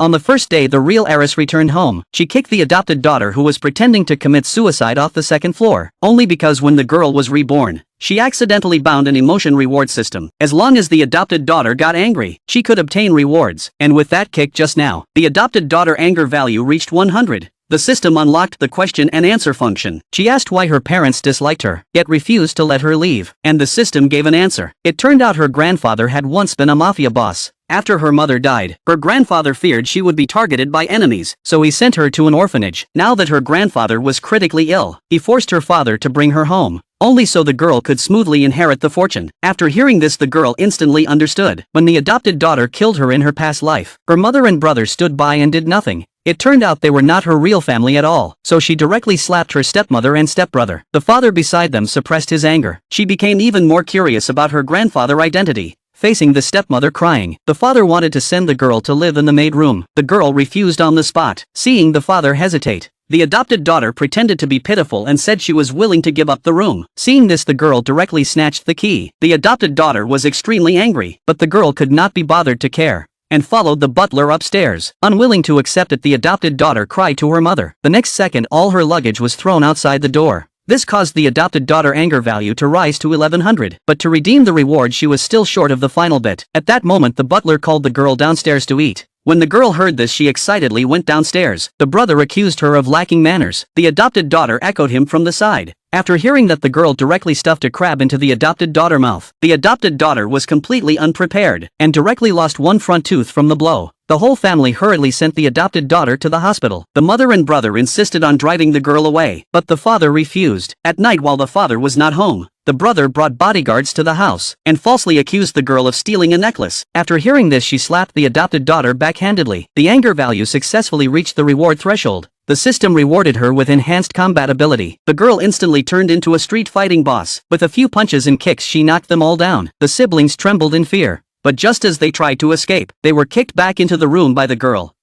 On the first day the real heiress returned home, she kicked the adopted daughter who was pretending to commit suicide off the second floor, only because when the girl was reborn, she accidentally bound an emotion reward system. As long as the adopted daughter got angry, she could obtain rewards, and with that kick just now, the adopted daughter anger value reached 100. The system unlocked the question and answer function. She asked why her parents disliked her, yet refused to let her leave, and the system gave an answer. It turned out her grandfather had once been a mafia boss. After her mother died, her grandfather feared she would be targeted by enemies, so he sent her to an orphanage. Now that her grandfather was critically ill, he forced her father to bring her home, only so the girl could smoothly inherit the fortune. After hearing this, the girl instantly understood. When the adopted daughter killed her in her past life, her mother and brother stood by and did nothing. It turned out they were not her real family at all, so she directly slapped her stepmother and stepbrother. The father beside them suppressed his anger. She became even more curious about her grandfather identity. Facing the stepmother crying, the father wanted to send the girl to live in the maid room. The girl refused on the spot. Seeing the father hesitate, the adopted daughter pretended to be pitiful and said she was willing to give up the room. Seeing this, the girl directly snatched the key. The adopted daughter was extremely angry, but the girl could not be bothered to care, and followed the butler upstairs. Unwilling to accept it, the adopted daughter cried to her mother. The next second, all her luggage was thrown outside the door. This caused the adopted daughter anger value to rise to 1100, but to redeem the reward she was still short of the final bit. At that moment the butler called the girl downstairs to eat. When the girl heard this, she excitedly went downstairs. The brother accused her of lacking manners. The adopted daughter echoed him from the side. After hearing that the girl directly stuffed a crab into the adopted daughter's mouth, the adopted daughter was completely unprepared and directly lost one front tooth from the blow. The whole family hurriedly sent the adopted daughter to the hospital. The mother and brother insisted on driving the girl away, but the father refused. At night, while the father was not home, the brother brought bodyguards to the house and falsely accused the girl of stealing a necklace. After hearing this, she slapped the adopted daughter backhandedly. The anger value successfully reached the reward threshold. The system rewarded her with enhanced combat ability. The girl instantly turned into a street fighting boss. With a few punches and kicks, she knocked them all down. The siblings trembled in fear, but just as they tried to escape, they were kicked back into the room by the girl.